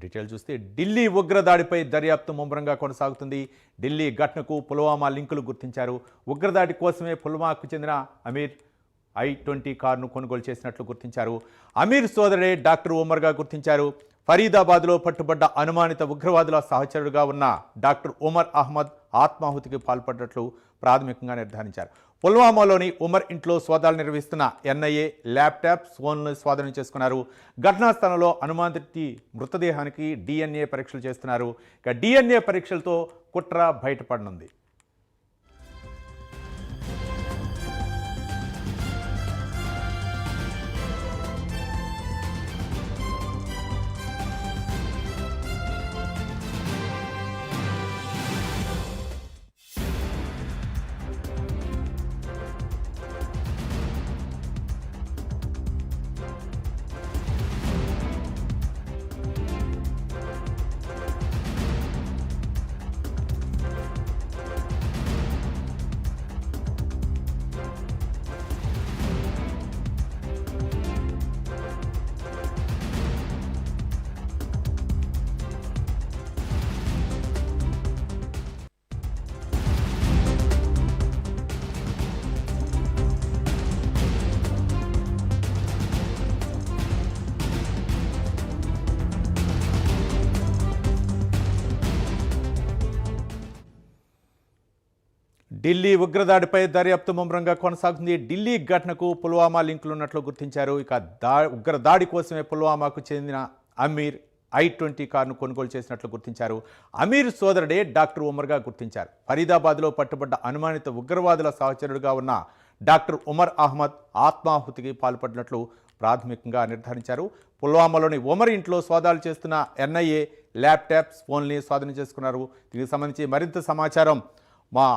Detail చూస్తే ఢిల్లీ ఉగ్రదాడిపై దర్యాప్తు ముమ్మరంగా కొనసాగుతుంది. ఢిల్లీ ఘటనకు పుల్వామా లింకులు గుర్తించారు. ఉగ్రదాడి కోసమే పుల్వామాకు చెందిన అమీర్ I-20 కారును కొనుగోలు చేసినట్లు గుర్తించారు. అమీర్ సోదరుడే డాక్టర్ ఉమర్గా గుర్తించారు. ఫరీదాబాద్లో పట్టుబడ్డ అనుమానిత ఉగ్రవాదుల సహచరుడుగా ఉన్న డాక్టర్ ఉమర్ అహ్మద్ ఆత్మాహుతికి పాల్పడినట్లు ప్రాథమికంగా నిర్ధారించారు. పుల్వామాలోని ఉమర్ ఇంట్లో సోదాలు నిర్వహిస్తున్న NIA ల్యాప్టాప్ ఫోన్లను స్వాధీనం చేసుకున్నారు. ఘటనా స్థలంలో అనుమానిత మృతదేహానికి DNA పరీక్షలు చేస్తున్నారు. ఇక DNA పరీక్షలతో కుట్ర బయటపడనుంది. ఢిల్లీ ఉగ్రదాడిపై దర్యాప్తు ముమ్మరంగా కొనసాగుతుంది. ఢిల్లీ ఘటనకు పుల్వామా లింకులు ఉన్నట్లు గుర్తించారు. ఇక ఉగ్రదాడి కోసమే పుల్వామాకు చెందిన అమీర్ I-20 కారును కొనుగోలు చేసినట్లు గుర్తించారు. అమీర్ సోదరుడే డాక్టర్ ఉమర్గా గుర్తించారు. ఫరీదాబాద్లో పట్టుబడ్డ అనుమానిత ఉగ్రవాదుల సహచరుడుగా ఉన్న డాక్టర్ ఉమర్ అహ్మద్ ఆత్మాహుతికి పాల్పడినట్లు ప్రాథమికంగా నిర్ధారించారు. పుల్వామాలోని ఉమర్ ఇంట్లో సోదాలు చేస్తున్న NIA ల్యాప్టాప్స్ ఫోన్ని స్వాధీనం చేసుకున్నారు. దీనికి సంబంధించి మరింత సమాచారం మా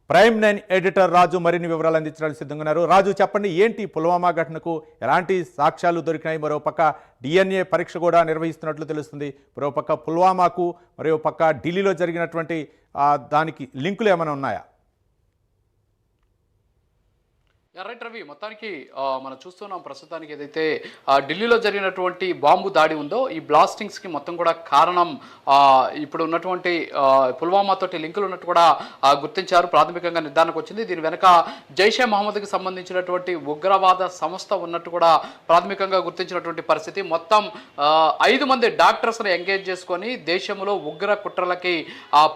ప్రైమ్ 9 ఎడిటర్ రాజు మరిన్ని వివరాలు అందించడానికి సిద్ధంగా ఉన్నారు. రాజు, చెప్పండి, ఏంటి పుల్వామా ఘటనకు ఎలాంటి సాక్ష్యాలు దొరికినాయి? మరోపక్క DNA పరీక్ష కూడా నిర్వహిస్తున్నట్లు తెలుస్తుంది. మరోపక్క పుల్వామాకు మరోపక్క ఢిల్లీలో జరిగినటువంటి దానికి లింకులు ఏమైనా ఉన్నాయా? రైట్ రవి, మొత్తానికి మనం చూస్తున్నాం ప్రస్తుతానికి ఏదైతే ఢిల్లీలో జరిగినటువంటి బాంబు దాడి ఉందో ఈ బ్లాస్టింగ్స్కి మొత్తం కూడా కారణం ఇప్పుడు ఉన్నటువంటి పుల్వామా తోటి లింకులు ఉన్నట్టు కూడా గుర్తించారు. ప్రాథమికంగా నిర్ధారణకు వచ్చింది. దీని వెనక జైషే మహమ్మద్కి సంబంధించినటువంటి ఉగ్రవాద సంస్థ ఉన్నట్టు కూడా ప్రాథమికంగా గుర్తించినటువంటి పరిస్థితి. మొత్తం 5 మంది డాక్టర్స్ని ఎంగేజ్ చేసుకొని దేశంలో ఉగ్ర కుట్రలకి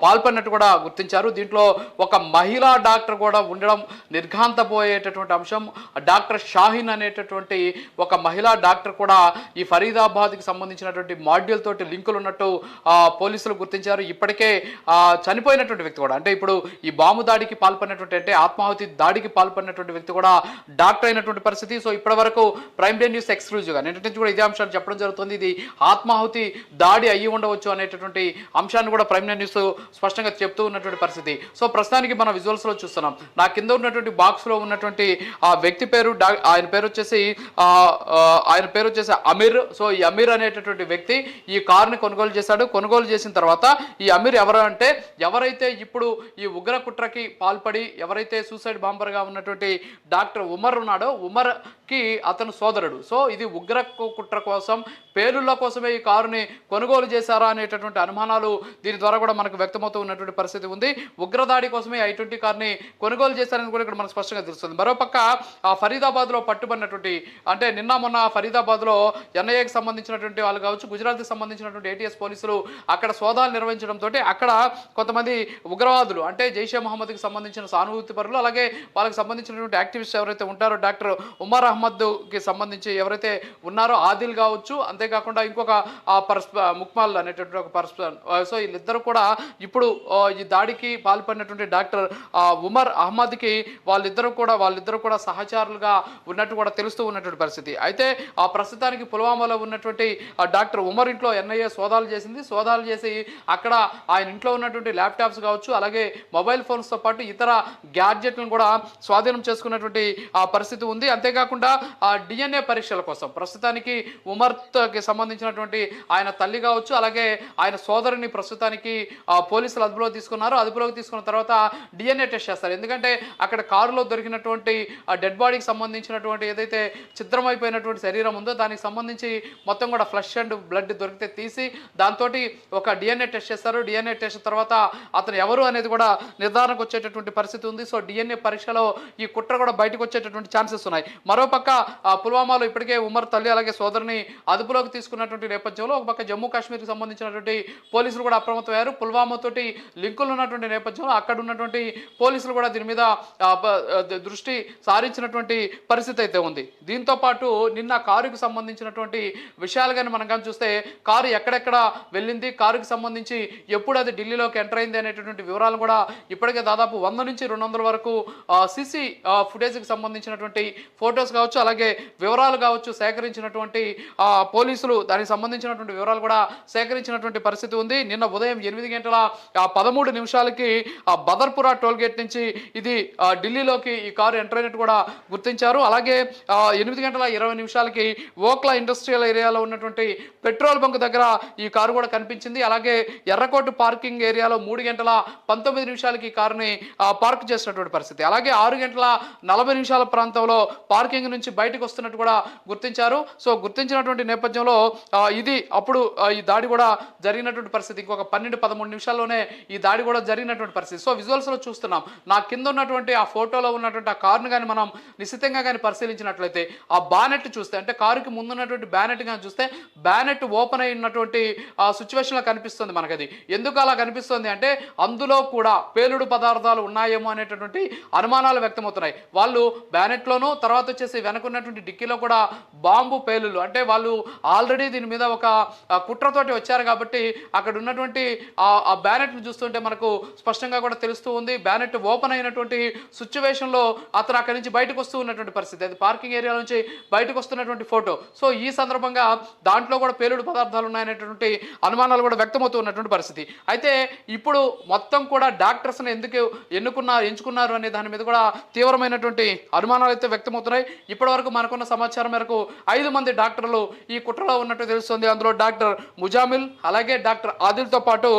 పాల్పడినట్టు కూడా గుర్తించారు. దీంట్లో ఒక మహిళా డాక్టర్ కూడా ఉండడం నిర్ఘాంతపోయేటటువంటి అంశం. డాక్టర్ షాహీన్ అనేటటువంటి ఒక మహిళా డాక్టర్ కూడా ఈ ఫరీదాబాద్కి సంబంధించినటువంటి మాడ్యూల్ తోటి లింకులు ఉన్నట్టు పోలీసులు గుర్తించారు. ఇప్పటికే చనిపోయినటువంటి వ్యక్తి కూడా, అంటే ఇప్పుడు ఈ బాంబు దాడికి పాల్పడినటువంటి, అంటే ఆత్మాహుతి దాడికి పాల్పడినటువంటి వ్యక్తి కూడా డాక్టర్ అయినటువంటి పరిస్థితి. సో ఇప్పటి వరకు ప్రైమ్ డే న్యూస్ ఎక్స్క్లూజివ్గా నిన్నటి నుంచి కూడా ఇదే అంశాన్ని చెప్పడం జరుగుతుంది. ఇది ఆత్మాహుతి దాడి అయ్యి ఉండవచ్చు అనేటటువంటి అంశాన్ని కూడా ప్రైమ్ డే న్యూస్ స్పష్టంగా చెప్తూ ఉన్నటువంటి పరిస్థితి. సో ప్రస్తుతానికి మనం విజువల్స్లో చూస్తున్నాం. నా కింద ఉన్నటువంటి బాక్స్లో ఉన్నటువంటి ఆ వ్యక్తి పేరు ఆయన పేరు వచ్చేసి అమీర్. సో ఈ అమీర్ అనేటటువంటి వ్యక్తి ఈ కారుని కొనుగోలు చేశాడు. కొనుగోలు చేసిన తర్వాత ఈ అమీర్ ఎవరు అంటే, ఎవరైతే ఇప్పుడు ఈ ఉగ్ర కుట్రకి పాల్పడి ఎవరైతే సూసైడ్ బాంబర్గా ఉన్నటువంటి డాక్టర్ ఉమర్ ఉన్నాడో, ఉమర్కి అతను సోదరుడు. సో ఇది ఉగ్ర కుట్ర కోసం, పేలుళ్ళ కోసమే ఈ కారుని కొనుగోలు చేశారా అనేటటువంటి అనుమానాలు దీని ద్వారా కూడా మనకు వ్యక్తమవుతూ ఉన్నటువంటి పరిస్థితి ఉంది. ఉగ్రదాడి కోసమే I-20 కారుని కొనుగోలు చేశారని కూడా ఇక్కడ మనకు స్పష్టంగా తెలుస్తుంది. మరోపక్క ఫరీదాబాద్లో పట్టుబడినటువంటి, అంటే నిన్న మొన్న ఫరీదాబాద్లో NIAకి సంబంధించినటువంటి వాళ్ళు కావచ్చు, గుజరాత్కి సంబంధించినటువంటి ATS పోలీసులు అక్కడ సోదాలు నిర్వహించడంతో అక్కడ కొంతమంది ఉగ్రవాదులు, అంటే జైషే మహమ్మద్కి సంబంధించిన సానుభూతి పరులు, అలాగే వాళ్ళకి సంబంధించినటువంటి యాక్టివిస్ట్ ఎవరైతే ఉంటారో డాక్టర్ ఉమర్ అహ్మద్కి సంబంధించి ఎవరైతే ఉన్నారో ఆదిల్ కావచ్చు, అంతేకాకుండా ఇంకొక ముక్మాల్ అనేటటువంటి ఒక పర్సన్. సో వీళ్ళిద్దరూ కూడా ఇప్పుడు ఈ దాడికి పాల్పడినటువంటి డాక్టర్ ఉమర్ అహ్మద్కి వాళ్ళిద్దరూ కూడా సహచరులుగా ఉన్నట్టు కూడా తెలుస్తూ ఉన్నటువంటి పరిస్థితి. అయితే ప్రస్తుతానికి పుల్వామాలో ఉన్నటువంటి డాక్టర్ ఉమర్ ఇంట్లో NIA సోదాలు చేసింది. సోదాలు చేసి అక్కడ ఆయన ఇంట్లో ఉన్నటువంటి ల్యాప్టాప్స్ కావచ్చు, అలాగే మొబైల్ ఫోన్స్తో పాటు ఇతర గ్యాడ్జెట్లను కూడా స్వాధీనం చేసుకున్నటువంటి పరిస్థితి ఉంది. అంతేకాకుండా DNA పరీక్షల కోసం ప్రస్తుతానికి ఉమర్కి సంబంధించినటువంటి ఆయన తల్లి కావచ్చు, అలాగే ఆయన సోదరుని ప్రస్తుతానికి పోలీసులు అదుపులోకి తీసుకున్నారు. అదుపులోకి తీసుకున్న తర్వాత DNA టెస్ట్ చేస్తారు. ఎందుకంటే అక్కడ కారులో దొరికినటువంటి ఆ డెడ్ బాడీకి సంబంధించినటువంటి ఏదైతే ఛిద్రమైపోయినటువంటి శరీరం ఉందో దానికి సంబంధించి మొత్తం కూడా ఫ్లష్ అండ్ బ్లడ్ దొరికితే తీసి దాంతో ఒక డిఎన్ఏ టెస్ట్ చేస్తారు. డిఎన్ఏ టెస్ట్ తర్వాత అతను ఎవరు అనేది కూడా నిర్ధారణకు వచ్చేటటువంటి పరిస్థితి ఉంది. సో డిఎన్ఏ పరీక్షలో ఈ కుట్ర కూడా బయటకు వచ్చేటటువంటి ఛాన్సెస్ ఉన్నాయి. మరోపక్క పుల్వామాలో ఇప్పటికే ఉమర్ తల్లి అలాగే సోదరుని అదుపులోకి తీసుకున్నటువంటి నేపథ్యంలో ఒక పక్క జమ్మూ కాశ్మీర్కి సంబంధించినటువంటి పోలీసులు కూడా అప్రమత్తమయ్యారు. పుల్వామా తోటి లింకులు ఉన్నటువంటి నేపథ్యంలో అక్కడ ఉన్నటువంటి పోలీసులు కూడా దీని మీద దృష్టి సారించినటువంటి పరిస్థితి అయితే ఉంది. దీంతో పాటు నిన్న కారుకి సంబంధించినటువంటి విషయాలు కానీ మనం కానీ చూస్తే కారు ఎక్కడెక్కడ వెళ్ళింది, కారుకి సంబంధించి ఎప్పుడు అది ఢిల్లీలోకి ఎంటర్ అయింది అనేటటువంటి వివరాలు కూడా ఇప్పటికే దాదాపు 100 నుంచి 200 వరకు సిసి ఫుటేజ్కి సంబంధించినటువంటి ఫొటోస్ కావచ్చు అలాగే వివరాలు కావచ్చు సేకరించినటువంటి పోలీసులు దానికి సంబంధించినటువంటి వివరాలు కూడా సేకరించినటువంటి పరిస్థితి ఉంది. నిన్న ఉదయం 8 గంటల 13 నిమిషాలకి బదర్పురా టోల్గేట్ నుంచి ఇది ఢిల్లీలోకి ఈ కారు ఎంటర్ అయినట్టు కూడా గుర్తించారు. అలాగే 8 గంటల 20 నిమిషాలకి ఓక్లా ఇండస్ట్రియల్ ఏరియాలో ఉన్నటువంటి పెట్రోల్ బంక్ దగ్గర ఈ కారు కూడా కనిపించింది. అలాగే ఎర్రకోట పార్కింగ్ ఏరియాలో 3 గంటల 19 నిమిషాలకి ఈ కారుని పార్క్ చేసినటువంటి పరిస్థితి. అలాగే 6 గంటల 40 నిమిషాల ప్రాంతంలో పార్కింగ్ నుంచి బయటకు వస్తున్నట్టు కూడా గుర్తించారు. సో గుర్తించినటువంటి నేపథ్యంలో ఇది అప్పుడు ఈ దాడి కూడా జరిగినటువంటి పరిస్థితి. ఇంకొక 12-13 నిమిషాల్లోనే ఈ దాడి కూడా జరిగినటువంటి పరిస్థితి. సో విజువల్స్లో చూస్తున్నాం. నా కింద ఉన్నటువంటి ఆ ఫోటోలో ఉన్నటువంటి ఆ కారును కానీ మనం నిశ్చితంగా కానీ పరిశీలించినట్లయితే ఆ బానెట్ చూస్తే అంటే కారుకి ముందున్నటువంటి బ్యానెట్ కానీ చూస్తే బ్యానెట్ ఓపెన్ అయినటువంటి సిచ్యువేషన్లో కనిపిస్తుంది మనకు. అది ఎందుకు అలా కనిపిస్తుంది అంటే అందులో కూడా పేలుడు పదార్థాలు ఉన్నాయేమో అనేటటువంటి అనుమానాలు వ్యక్తమవుతున్నాయి. వాళ్ళు బ్యానెట్లోనూ తర్వాత వచ్చేసి వెనకున్నటువంటి డిక్కీలో కూడా బాంబు పేలులు అంటే వాళ్ళు ఆల్రెడీ దీని మీద ఒక కుట్రతోటి వచ్చారు కాబట్టి అక్కడ ఉన్నటువంటి ఆ బ్యానెట్ను చూస్తుంటే మనకు స్పష్టంగా కూడా తెలుస్తూ ఉంది. బ్యానెట్ ఓపెన్ అయినటువంటి సిచ్యువేషన్లో అతను అక్కడి నుంచి బయటకు వస్తూ ఉన్నటువంటి పరిస్థితి. అది పార్కింగ్ ఏరియా నుంచి బయటకు వస్తున్నటువంటి ఫోటో. సో ఈ సందర్భంగా దాంట్లో కూడా పేలుడు పదార్థాలు ఉన్నాయనేటువంటి అనుమానాలు కూడా వ్యక్తమవుతూ ఉన్నటువంటి పరిస్థితి. అయితే ఇప్పుడు మొత్తం కూడా డాక్టర్స్ని ఎందుకు ఎంచుకున్నారు అనే దాని మీద కూడా తీవ్రమైనటువంటి అనుమానాలు అయితే వ్యక్తమవుతున్నాయి. ఇప్పటి వరకు మనకున్న సమాచారం మేరకు 5 మంది డాక్టర్లు ఈ కుట్రలో ఉన్నట్టు తెలుస్తుంది. అందులో డాక్టర్ ముజామిల్ అలాగే డాక్టర్ ఆదిల్తో పాటు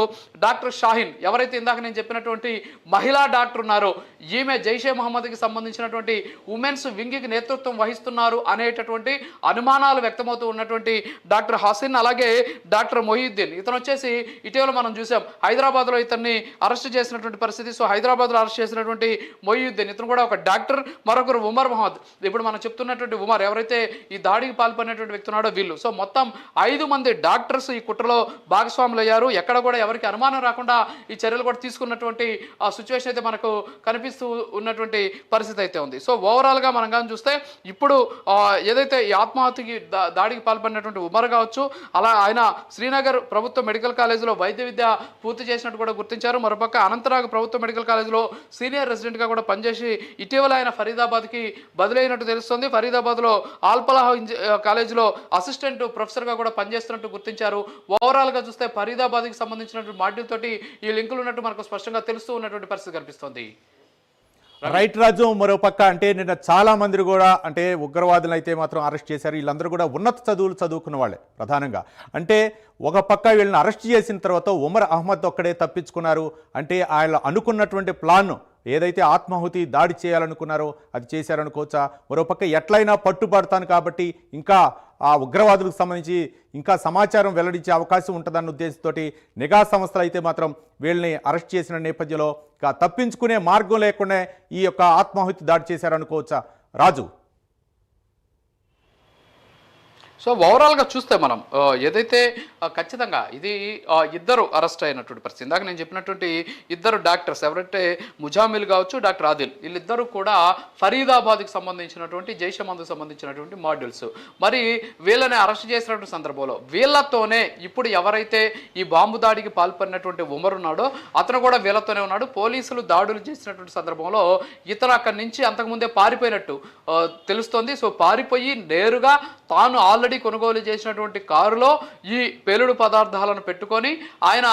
డాక్టర్ షాహిన్ ఎవరైతే ఇందాక నేను చెప్పినటువంటి మహిళా డాక్టర్ ఉన్నారో ఈమె జైషే మహమ్మద్కి సంబంధించినటువంటి ఉమెన్స్ వింగ్కి నేతృత్వం వహిస్తున్నారు అనేటటువంటి అనుమానాలు వ్యక్తమవుతూ ఉన్నటువంటి డాక్టర్ హసీన్ అలాగే డాక్టర్ మొహీద్దీన్ ఇతను వచ్చేసి ఇటీవల మనం చూసాం హైదరాబాద్లో ఇతన్ని అరెస్ట్ చేసినటువంటి పరిస్థితి. సో హైదరాబాద్లో అరెస్ట్ చేసినటువంటి మొహీద్దీన్ ఇతను కూడా ఒక డాక్టర్, మరొకరు ఉమర్ మహమ్మద్ ఇప్పుడు మనం చెప్తున్నటువంటి ఉమర్ ఎవరైతే ఈ దాడికి పాల్పడినటువంటి వ్యక్తి ఉన్నాడో వీళ్ళు. సో మొత్తం 5 మంది డాక్టర్స్ ఈ కుట్రలో భాగస్వాములు అయ్యారు. ఎక్కడ కూడా ఎవరికి అనుమానం రాకుండా ఈ చర్యలు కూడా తీసుకున్నటువంటి ఆ సిచ్యువేషన్ అయితే మనకు కనిపిస్తూ ఉన్నటువంటి పరిస్థితి అయితే ఉంది. సో ఓవరాల్గా మనం కానీ చూస్తే ఇప్పుడు ఏదైతే ఈ ఆత్మహత్యకి దాడికి పాల్పడినటువంటి ఉమర్ కావచ్చు అలా ఆయన శ్రీనగర్ ప్రభుత్వ మెడికల్ కాలేజీలో వైద్య విద్య పూర్తి చేసినట్టు కూడా గుర్తించారు. మరోపక్క అనంతనాగ్ ప్రభుత్వ మెడికల్ కాలేజీలో సీనియర్ రెసిడెంట్గా కూడా పనిచేసి ఇటీవల ఆయన ఫరీదాబాద్కి బదిలైనట్టు తెలుస్తుంది. ఫరీదాబాద్లో ఆల్పలాహ్ కాలేజీలో అసిస్టెంట్ ప్రొఫెసర్గా కూడా పనిచేస్తున్నట్టు గుర్తించారు. ఓవరాల్గా చూస్తే ఫరీదాబాద్కి సంబంధించినటువంటి మాడ్యూల్ తోటి ఈ లింకులు ఉన్నట్టు మనకు స్పష్టంగా తెలుస్తూ ఉన్నటువంటి పరిస్థితి కనిపిస్తుంది. రైట్ రాజు, మరోపక్క అంటే నిన్న చాలా మంది కూడా అంటే ఉగ్రవాదులు అయితే మాత్రం అరెస్ట్ చేశారు. వీళ్ళందరూ కూడా ఉన్నత చదువులు చదువుకున్న వాళ్ళే ప్రధానంగా. అంటే ఒక పక్క వీళ్ళని అరెస్ట్ చేసిన తర్వాత ఉమర్ అహ్మద్ ఒక్కడే తప్పించుకున్నారు. అంటే ఆయన అనుకున్నటువంటి ప్లాన్ ఏదైతే ఆత్మాహుతి దాడి చేయాలనుకున్నారో అది చేశారనుకోవచ్చా? మరోపక్క ఎట్లయినా పట్టుబడతాను కాబట్టి ఇంకా ఆ ఉగ్రవాదులకు సంబంధించి ఇంకా సమాచారం వెల్లడించే అవకాశం ఉంటుందన్న ఉద్దేశంతో నిఘా సంస్థలు అయితే మాత్రం వీళ్ళని అరెస్ట్ చేసిన నేపథ్యంలో ఇంకా తప్పించుకునే మార్గం లేకుండా ఈ యొక్క ఆత్మాహుతి దాడి చేశారనుకోవచ్చా రాజు? సో ఓవరాల్గా చూస్తే మనం ఏదైతే ఖచ్చితంగా ఇది ఇద్దరు అరెస్ట్ అయినటువంటి పరిస్థితి. ఇందాక నేను చెప్పినటువంటి ఇద్దరు డాక్టర్స్ ఎవరైతే ముజామిల్ కావచ్చు డాక్టర్ ఆదిల్ వీళ్ళిద్దరూ కూడా ఫరీదాబాద్కి సంబంధించినటువంటి జైషే మహమ్మద్కి సంబంధించినటువంటి మాడ్యూల్స్. మరి వీళ్ళని అరెస్ట్ చేసినటువంటి సందర్భంలో వీళ్ళతోనే ఇప్పుడు ఎవరైతే ఈ బాంబు దాడికి పాల్పడినటువంటి ఉమర్ ఉన్నాడో అతను కూడా వీళ్ళతోనే ఉన్నాడు. పోలీసులు దాడులు చేసినటువంటి సందర్భంలో ఇతను అక్కడి నుంచి అంతకుముందే పారిపోయినట్టు తెలుస్తోంది. సో పారిపోయి నేరుగా తాను ఆల్రెడీ ఆల్రెడీ కొనుగోలు చేసినటువంటి కారులో ఈ పేలుడు పదార్థాలను పెట్టుకొని ఆయన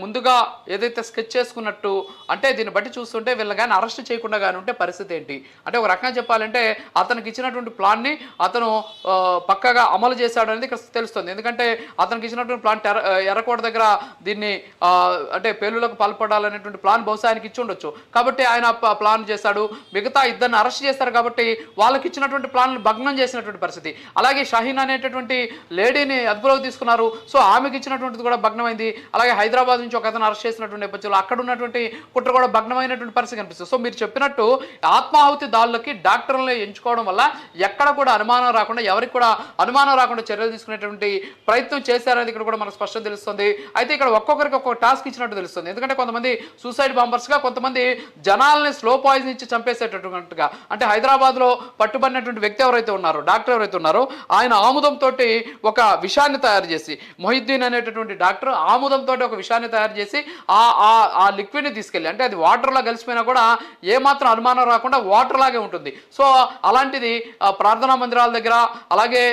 ముందుగా ఏదైతే స్కెచ్ చేసుకున్నట్టు, అంటే దీన్ని బట్టి చూస్తుంటే వీళ్ళని కానీ అరెస్ట్ చేయకుండా కానీ ఉంటే పరిస్థితి ఏంటి అంటే, ఒక రకంగా చెప్పాలంటే అతనికి ఇచ్చినటువంటి ప్లాన్ని అతను పక్కగా అమలు చేశాడు అనేది ఇక్కడ తెలుస్తుంది. ఎందుకంటే అతనికి ఇచ్చినటువంటి ప్లాన్ ఎర్రకోట దగ్గర దీన్ని అంటే పేలులకు పాల్పడాలనేటువంటి ప్లాన్ బహుశా ఆయనకి ఇచ్చి ఉండొచ్చు. కాబట్టి ఆయన ప్లాన్ చేశాడు. మిగతా ఇద్దరిని అరెస్ట్ చేశారు కాబట్టి వాళ్ళకి ఇచ్చినటువంటి ప్లాన్ భగ్నం చేసినటువంటి పరిస్థితి. అలాగే షహీన్ అనేటటువంటి లేడీని అదుపులోకి తీసుకున్నారు. సో ఆమెకి ఇచ్చినటువంటిది కూడా భగ్నమైంది. అలాగే హైదరాబాద్ నుంచి ఒక అతను అరెస్ట్ చేసినటువంటి నేపథ్యంలో అక్కడ ఉన్నటువంటి కుట్ర కూడా భగ్నమైనటువంటి పరిస్థితి కనిపిస్తుంది. సో మీరు చెప్పినట్టు ఆత్మాహుతి దాడులకి డాక్టర్లను ఎంచుకోవడం వల్ల ఎక్కడ కూడా అనుమానం రాకుండా, ఎవరికి కూడా అనుమానం రాకుండా చర్యలు తీసుకునేటువంటి ప్రయత్నం చేశారనేది ఇక్కడ కూడా మనకు స్పష్టంగా తెలుస్తుంది. అయితే ఇక్కడ ఒక్కొక్కరికి ఒక్కొక్క టాస్క్ ఇచ్చినట్టు తెలుస్తుంది. ఎందుకంటే కొంతమంది సూసైడ్ బాంబర్స్గా, కొంతమంది జనాల్ని స్లో పాయిజన్ ఇచ్చి చంపేసేటట్టుగా, అంటే హైదరాబాద్లో పట్టుబడినటువంటి వ్యక్తి ఎవరైతే ఉన్నారో, డాక్టర్ ఎవరైతే ఉన్నారో, ఆయన ఆముదంతో ఒక విషాన్ని తయారు చేసి, మొహిద్దీన్ అనేటటువంటి డాక్టర్ ఆముదంతో ఒక విషయాన్ని తయారు చేసి ఆ లిక్విడ్ని తీసుకెళ్ళి, అంటే అది వాటర్లో కలిసిపోయినా కూడా ఏమాత్రం అనుమానం రాకుండా వాటర్ లాగే ఉంటుంది. సో అలాంటిది ప్రార్థనా మందిరాల దగ్గర, అలాగే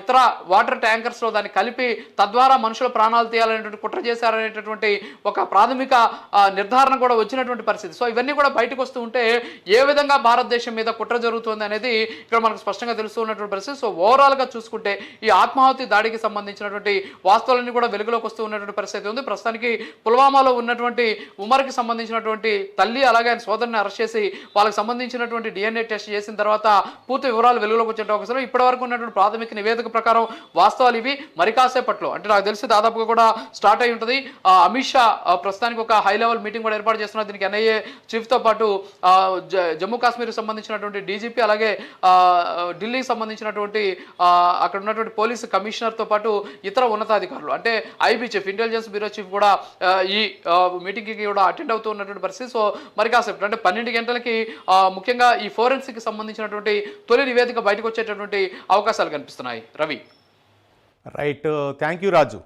ఇతర వాటర్ ట్యాంకర్స్లో దాన్ని కలిపి తద్వారా మనుషుల ప్రాణాలు తీయాలనేటువంటి కుట్ర చేశారనేటటువంటి ఒక ప్రాథమిక నిర్ధారణ కూడా వచ్చినటువంటి పరిస్థితి. సో ఇవన్నీ కూడా బయటకు వస్తూ ఉంటే ఏ విధంగా భారతదేశం మీద కుట్ర జరుగుతుంది అనేది ఇక్కడ మనకు స్పష్టంగా తెలుస్తూ ఉన్నటువంటి పరిస్థితి. సో ఓవరాల్గా చూసుకుంటే ఈ ఆత్మాహుతి దాడికి సంబంధించినటువంటి వాస్తవాలన్నీ కూడా వెలుగులోకి వస్తూ ఉన్నటువంటి పరిస్థితి ఉంది. ప్రస్తుతానికి పుల్వామాలో ఉన్నటువంటి ఉమర్కి సంబంధించినటువంటి తల్లి అలాగే ఆయన సోదరుని అరెస్ట్ చేసి వాళ్ళకి సంబంధించినటువంటి DNA టెస్ట్ చేసిన తర్వాత పూర్తి వివరాలు వెలుగులోకి వచ్చే అవకాశం. ఇప్పటి వరకు ఉన్నటువంటి ప్రాథమిక నివేదిక ప్రకారం వాస్తవాలు ఇవి. మరి కాసేపట్లో, అంటే నాకు తెలిసి దాదాపుగా కూడా స్టార్ట్ అయి ఉంటుంది. అమిత్ షా ప్రస్తుతానికి ఒక హై లెవెల్ మీటింగ్ కూడా ఏర్పాటు చేస్తున్నారు. దీనికి NIA చీఫ్తో పాటు జమ్మూ కాశ్మీర్కి సంబంధించినటువంటి DGP, అలాగే ఢిల్లీకి సంబంధించినటువంటి అక్కడ ఉన్నటువంటి పోలీసు కమిషనర్తో పాటు ఇతర ఉన్నతాధికారులు, అంటే IB chief, intelligence bureau chief కూడా ఈ మీటింగ్కి కూడా అటెండ్ అవుతూ ఉన్నటువంటి పరిస్థితి. సో మరి కాసేపు అంటే 12 గంటలకి ముఖ్యంగా ఈ ఫోరెన్సిక్ సంబంధించినటువంటి తొలి నివేదిక బయటకు వచ్చేటటువంటి అవకాశాలు కనిపిస్తున్నాయి. Ravi. Right, thank you Raju.